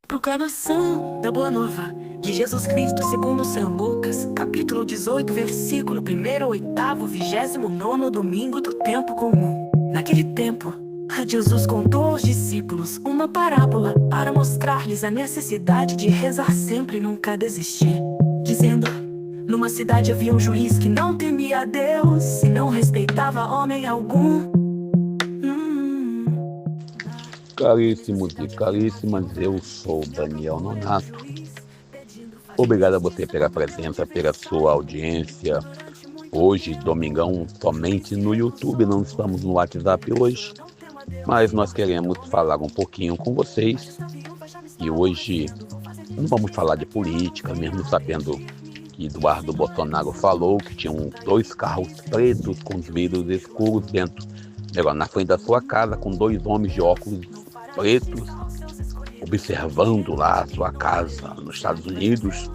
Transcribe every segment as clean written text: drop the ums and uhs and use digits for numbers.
Proclamação da Boa Nova de Jesus Cristo segundo São Lucas, capítulo 18, versículo 1 ao 8º, 29º domingo do tempo comum. Naquele tempo, Jesus contou aos discípulos uma parábola para mostrar-lhes a necessidade de rezar sempre e nunca desistir, dizendo: numa cidade havia um juiz que não temia a Deus e não respeitava homem algum. Caríssimos e caríssimas, eu sou Daniel Nonato. Obrigado a você pela presença, pela sua audiência. Hoje, domingão, somente no YouTube, não estamos no WhatsApp hoje, mas nós queremos falar um pouquinho com vocês. E hoje não vamos falar de política, mesmo sabendo que Eduardo Bolsonaro falou que tinham 2 carros pretos com os vidros escuros dentro, na frente da sua casa, com 2 homens de óculos pretos observando lá a sua casa nos Estados Unidos,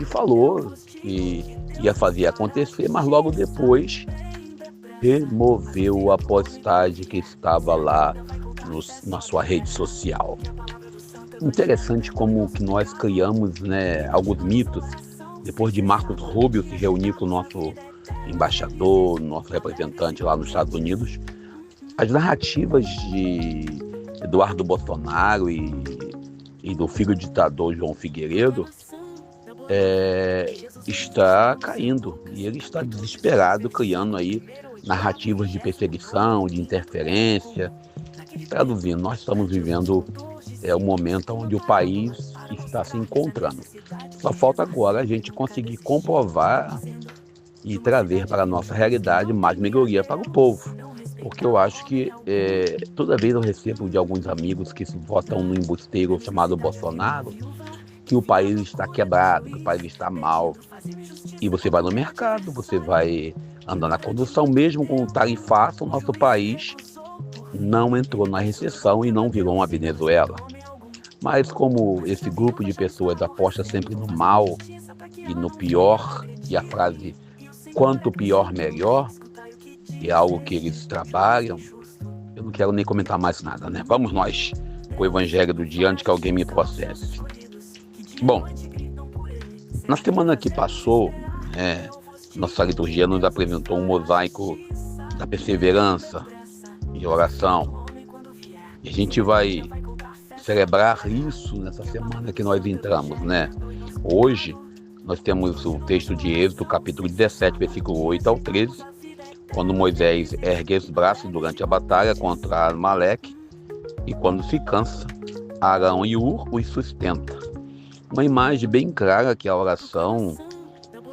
e falou que ia fazer acontecer, mas logo depois removeu a postagem que estava lá na sua rede social. Interessante como que nós criamos, alguns mitos. Depois de Marcos Rubio se reunir com o nosso embaixador, nosso representante lá nos Estados Unidos, as narrativas de Eduardo Bolsonaro e do filho ditador João Figueiredo está caindo, e ele está desesperado, criando aí narrativas de perseguição, de interferência. Traduzindo, nós estamos vivendo um momento onde o país está se encontrando. Só falta agora a gente conseguir comprovar e trazer para a nossa realidade mais melhoria para o povo. Porque eu acho que toda vez eu recebo de alguns amigos que votam no embusteiro chamado Bolsonaro, que o país está quebrado, que o país está mal. E você vai no mercado, você vai andar na condução, mesmo com o tarifaço, o nosso país não entrou na recessão e não virou uma Venezuela. Mas como esse grupo de pessoas aposta sempre no mal e no pior, e a frase "quanto pior, melhor", é algo que eles trabalham, eu não quero nem comentar mais nada, Vamos nós com o evangelho do dia antes que alguém me processe. Bom, na semana que passou, nossa liturgia nos apresentou um mosaico da perseverança e oração. E a gente vai celebrar isso nessa semana que nós entramos, Hoje nós temos o texto de Êxodo, capítulo 17, versículo 8 ao 13, quando Moisés ergue os braços durante a batalha contra Amaleque, e quando se cansa, Arão e Hur os sustenta. Uma imagem bem clara que a oração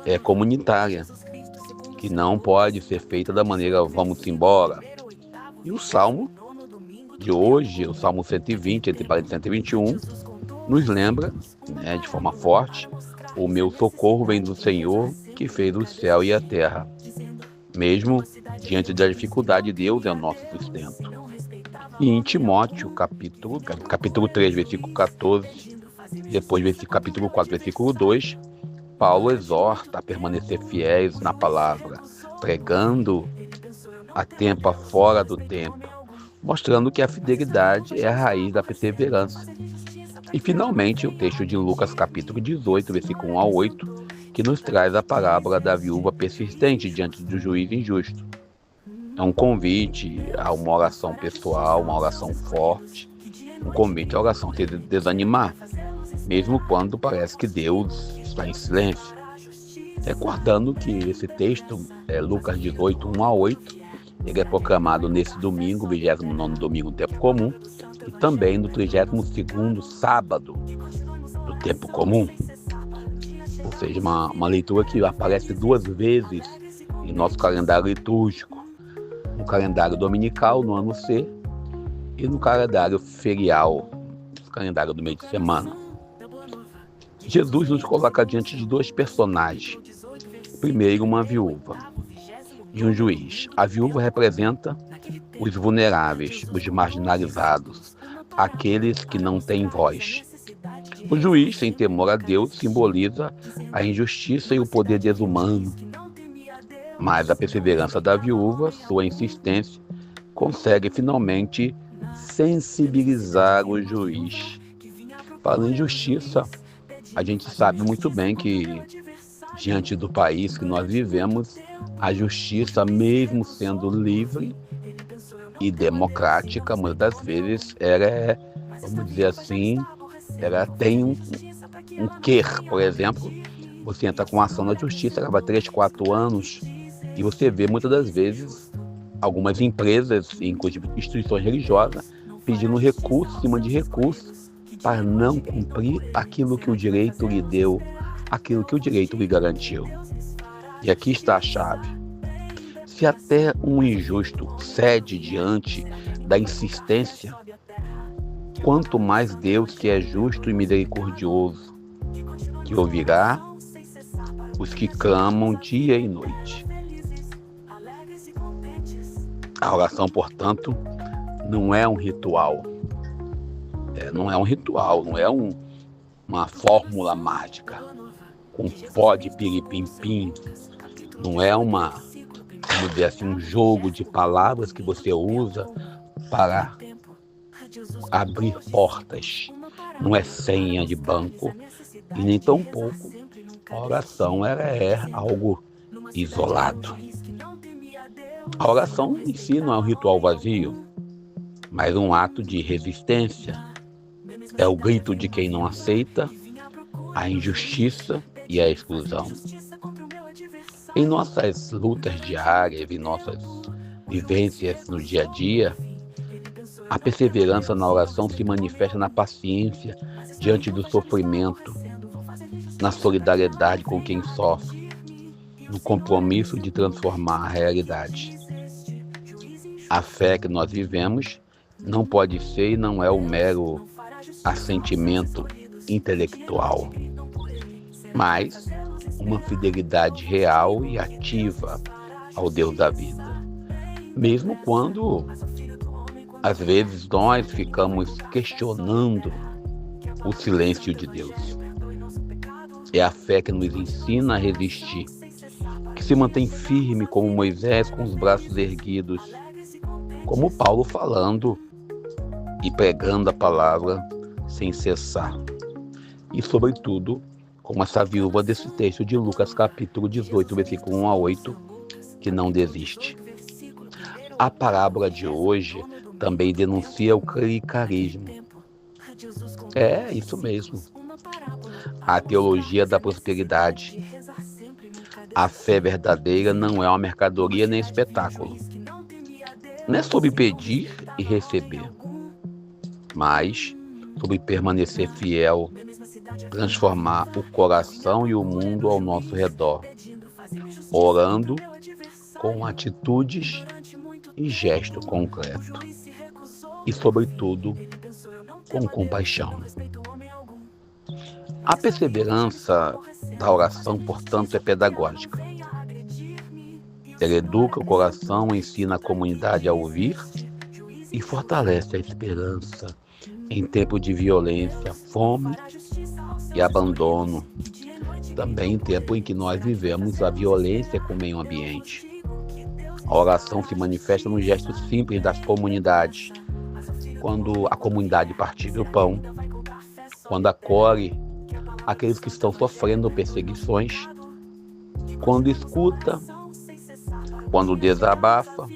é comunitária, que não pode ser feita da maneira "vamos embora". E o salmo de hoje, o salmo 120, entre parênteses 121, nos lembra, de forma forte: o meu socorro vem do Senhor, que fez o céu e a terra. Mesmo diante da dificuldade, Deus é o nosso sustento. E em Timóteo, capítulo 3, versículo 14, depois capítulo 4, versículo 2, Paulo exorta a permanecer fiéis na palavra, pregando a tempo, fora do tempo, mostrando que a fidelidade é a raiz da perseverança. E finalmente o texto de Lucas, capítulo 18, versículo 1 ao 8, que nos traz a parábola da viúva persistente diante do juiz injusto. É um convite a uma oração pessoal, uma oração forte, um convite à oração sem desanimar, mesmo quando parece que Deus está em silêncio. Recordando que esse texto, Lucas 18, 1 a 8, ele é proclamado nesse domingo, 29º domingo do tempo comum, e também no 32º sábado do tempo comum. Ou seja, uma leitura que aparece 2 vezes em nosso calendário litúrgico: no calendário dominical, no ano C, e no calendário ferial, no calendário do meio de semana. Jesus nos coloca diante de 2 personagens. Primeiro, uma viúva e um juiz. A viúva representa os vulneráveis, os marginalizados, aqueles que não têm voz. O juiz, sem temor a Deus, simboliza a injustiça e o poder desumano. Mas a perseverança da viúva, sua insistência, consegue finalmente sensibilizar o juiz Falando em justiça, a gente sabe muito bem que, diante do país que nós vivemos, a justiça, mesmo sendo livre e democrática, muitas das vezes, vamos dizer assim, ela tem um quê. Por exemplo, você entra com ação na justiça, leva 3, 4 anos, e você vê muitas das vezes algumas empresas, inclusive instituições religiosas, pedindo recurso em cima de recurso para não cumprir aquilo que o direito lhe deu, aquilo que o direito lhe garantiu. E aqui está a chave. Se até um injusto cede diante da insistência, quanto mais Deus, que é justo e misericordioso, que ouvirá os que clamam dia e noite. A oração, portanto, não é um ritual. Não é um ritual, não é uma fórmula mágica com pó de piripim-pim. Não é vamos dizer assim, um jogo de palavras que você usa para abrir portas. Não é senha de banco e nem tampouco a oração é algo isolado. A oração em si não é um ritual vazio, mas um ato de resistência. É o grito de quem não aceita a injustiça e a exclusão. Em nossas lutas diárias, em nossas vivências no dia a dia, a perseverança na oração se manifesta na paciência diante do sofrimento, na solidariedade com quem sofre, no compromisso de transformar a realidade. A fé que nós vivemos não pode ser e não é um mero assentimento intelectual, mas uma fidelidade real e ativa ao Deus da vida. Mesmo quando, às vezes, nós ficamos questionando o silêncio de Deus. É a fé que nos ensina a resistir, que se mantém firme como Moisés, com os braços erguidos, como Paulo falando e pregando a palavra sem cessar. E, sobretudo, como essa viúva desse texto de Lucas, capítulo 18, versículo 1 a 8, que não desiste. A parábola de hoje também denuncia o clericarismo. É isso mesmo. A teologia da prosperidade. A fé verdadeira não é uma mercadoria nem espetáculo. Não é sobre pedir e receber, mas sobre permanecer fiel, transformar o coração e o mundo ao nosso redor, orando com atitudes e gesto concreto, e, sobretudo, com compaixão. A perseverança da oração, portanto, é pedagógica. Ela educa o coração, ensina a comunidade a ouvir e fortalece a esperança em tempo de violência, fome e abandono. Também em tempo em que nós vivemos a violência com o meio ambiente. A oração se manifesta no gesto simples das comunidades. Quando a comunidade partilha o pão, quando acolhe aqueles que estão sofrendo perseguições, quando escuta, quando desabafa.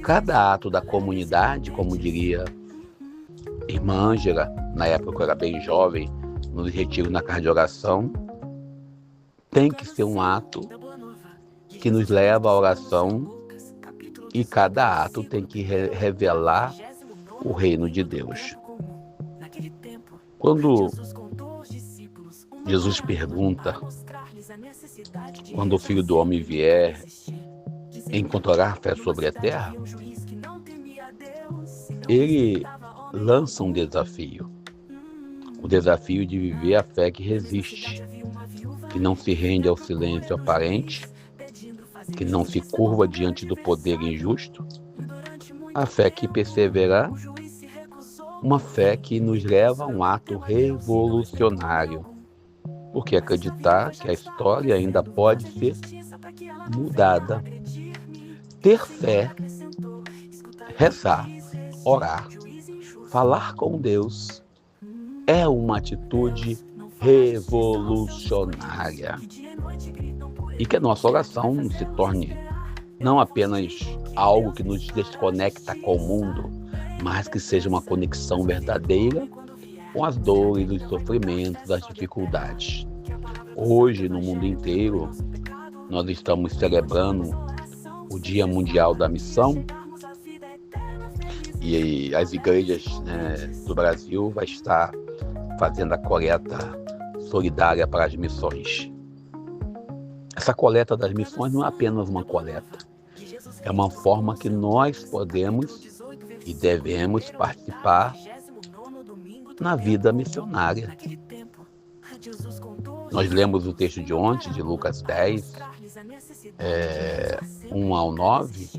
Cada ato da comunidade, como diria irmã Ângela, na época que eu era bem jovem, nos retiros na casa de oração, tem que ser um ato que nos leva à oração, e cada ato tem que revelar o reino de Deus. Quando Jesus pergunta, quando o Filho do Homem vier, encontrará fé sobre a terra? Ele lança um desafio. O desafio de viver a fé que resiste, que não se rende ao silêncio aparente, que não se curva diante do poder injusto. A fé que persevera, uma fé que nos leva a um ato revolucionário. Porque acreditar que a história ainda pode ser mudada. Ter fé, rezar, orar, falar com Deus é uma atitude revolucionária. E que a nossa oração se torne não apenas algo que nos desconecta com o mundo, mas que seja uma conexão verdadeira com as dores, os sofrimentos, as dificuldades. Hoje, no mundo inteiro, nós estamos celebrando o Dia Mundial da Missão e as igrejas, do Brasil vai estar fazendo a coleta solidária para as missões. Essa coleta das missões não é apenas uma coleta, é uma forma que nós podemos e devemos participar na vida missionária. Nós lemos o texto de ontem, de Lucas 10, 1 ao 9,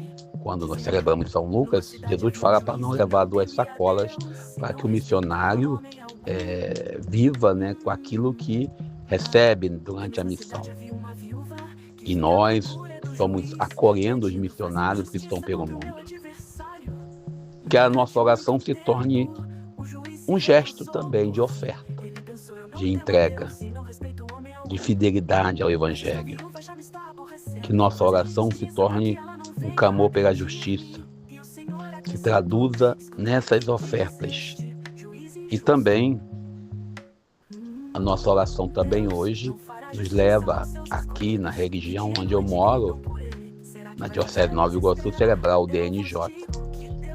quando nós celebramos São Lucas, Jesus fala para não levar 2 sacolas, para que o missionário viva, com aquilo que recebe durante a missão. E nós estamos acolhendo os missionários que estão pelo mundo. Que a nossa oração se torne um gesto também de oferta, de entrega, de fidelidade ao Evangelho. Que nossa oração se torne um clamor pela justiça, se traduza nessas ofertas. E também, a nossa oração também hoje nos leva aqui na região onde eu moro, na Diocese de Nova Iguaçu, celebrar o DNJ,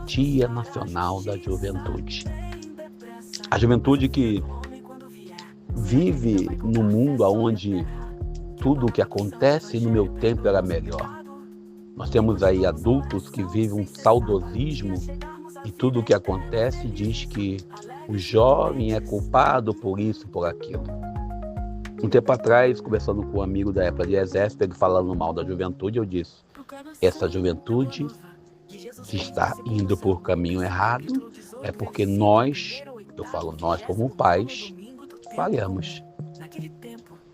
Dia Nacional da Juventude. A juventude que vive num mundo onde tudo o que acontece no meu tempo era melhor. Nós temos aí adultos que vivem um saudosismo e tudo o que acontece diz que o jovem é culpado por isso, por aquilo. Um tempo atrás, conversando com um amigo da época de exército, ele falando mal da juventude, eu disse: essa juventude, se está indo por caminho errado, é porque nós, eu falo nós como pais, falhamos.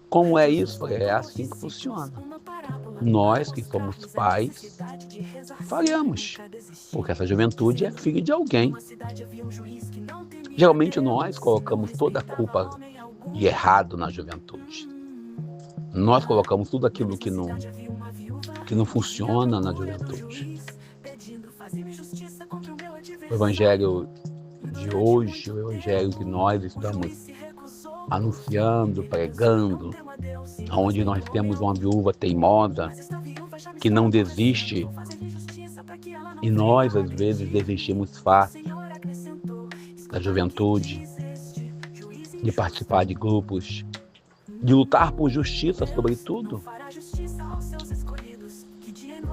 Como é isso? É assim que funciona. Nós que somos pais, falhamos, porque essa juventude é filha de alguém. Geralmente nós colocamos toda a culpa e errado na juventude. Nós colocamos tudo aquilo que não funciona na juventude. O Evangelho de hoje, o Evangelho que nós estamos anunciando, pregando, onde nós temos uma viúva teimosa que não desiste, e nós às vezes desistimos fácil da juventude, de participar de grupos, de lutar por justiça, sobretudo,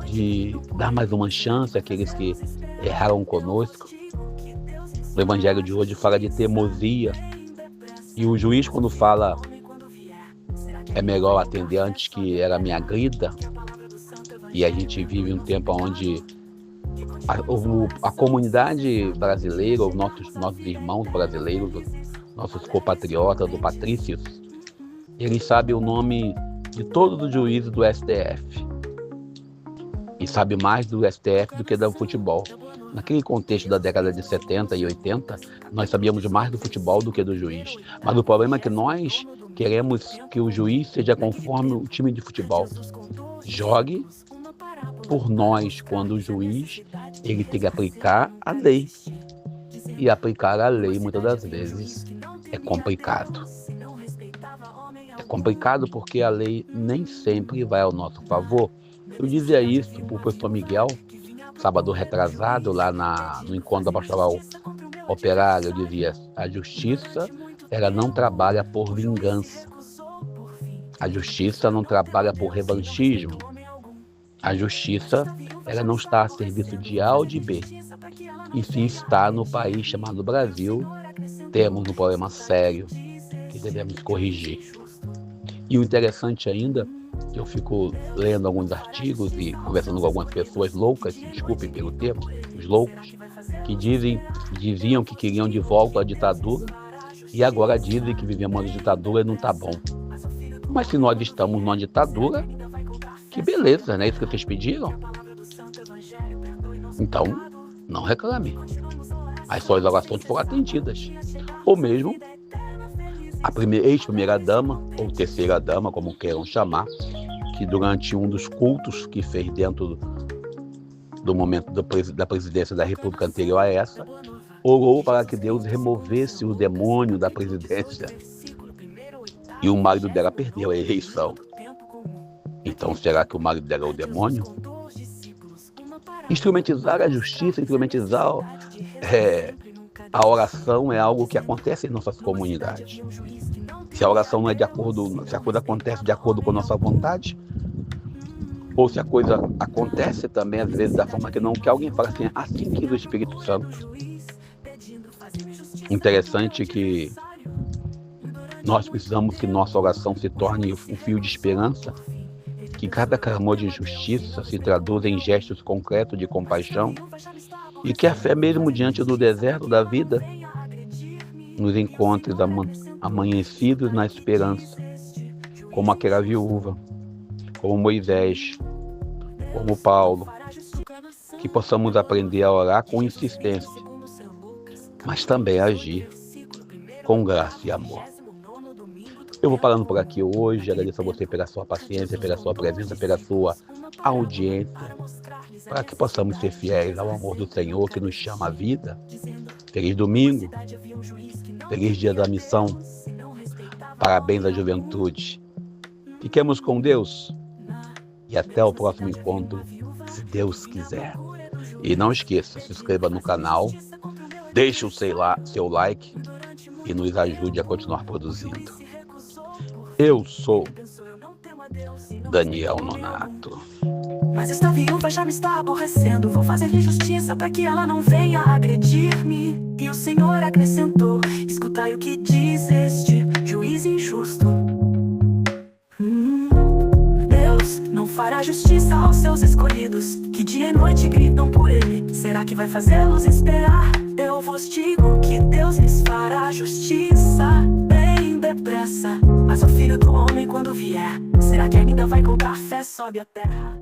de dar mais uma chance àqueles que erraram conosco. O Evangelho de hoje fala de teimosia, e o juiz, quando fala é melhor atender antes que ela me agrida, e a gente vive um tempo onde a comunidade brasileira, os nossos irmãos brasileiros, nossos compatriotas, os patrícios, eles sabem o nome de todos os juízes do STF. E sabem mais do STF do que do futebol. Naquele contexto da década de 70 e 80, nós sabíamos mais do futebol do que do juiz. Mas o problema é que nós queremos que o juiz seja conforme o time de futebol. Jogue por nós, quando o juiz ele tem que aplicar a lei. E aplicar a lei, muitas das vezes, é complicado. É complicado porque a lei nem sempre vai ao nosso favor. Eu dizia isso para o professor Miguel, sábado retrasado, lá no encontro da pastoral operária. Eu dizia: a justiça, ela não trabalha por vingança. A justiça não trabalha por revanchismo. A justiça, ela não está a serviço de A ou de B. E se está no país chamado Brasil, temos um problema sério que devemos corrigir. E o interessante ainda, eu fico lendo alguns artigos e conversando com algumas pessoas loucas, desculpem pelo termo, os loucos, que diziam que queriam de volta a ditadura e agora dizem que vivemos uma ditadura e não está bom. Mas se nós estamos numa ditadura, que beleza, não é isso que vocês pediram? Então, não reclame. As suas orações foram atendidas. Ou mesmo, ex-primeira dama, ou terceira dama, como queiram chamar, que durante um dos cultos que fez dentro do momento da presidência da República anterior a essa, orou para que Deus removesse o demônio da presidência. E o marido dela perdeu a eleição. Então, será que o marido dela é o demônio? Instrumentizar a justiça, instrumentizar a oração é algo que acontece em nossas comunidades. Se a oração não é se a coisa acontece de acordo com a nossa vontade, ou se a coisa acontece também, às vezes, da forma que alguém fala assim quis o Espírito Santo. Interessante que nós precisamos que nossa oração se torne um fio de esperança, que cada clamor de justiça se traduza em gestos concretos de compaixão e que a fé, mesmo diante do deserto da vida, nos encontre amanhecidos na esperança, como aquela viúva, como Moisés, como Paulo, que possamos aprender a orar com insistência, mas também agir com graça e amor. Eu vou parando por aqui hoje, agradeço a você pela sua paciência, pela sua presença, pela sua audiência, para que possamos ser fiéis ao amor do Senhor que nos chama à vida. Feliz domingo, feliz dia da missão, parabéns à juventude. Fiquemos com Deus e até o próximo encontro, se Deus quiser. E não esqueça, se inscreva no canal, deixe o seu like e nos ajude a continuar produzindo. Eu sou Daniel Nonato. Mas esta viúva já me está aborrecendo. Vou fazer-lhe justiça para que ela não venha agredir-me. E o Senhor acrescentou: escutai o que diz este juiz injusto. Deus não fará justiça aos seus escolhidos, que dia e noite gritam por ele. Será que vai fazê-los esperar? Eu vos digo que Deus lhes fará justiça bem depressa. Mas o Filho do Homem, quando vier, será que ainda vai com café sobe a terra?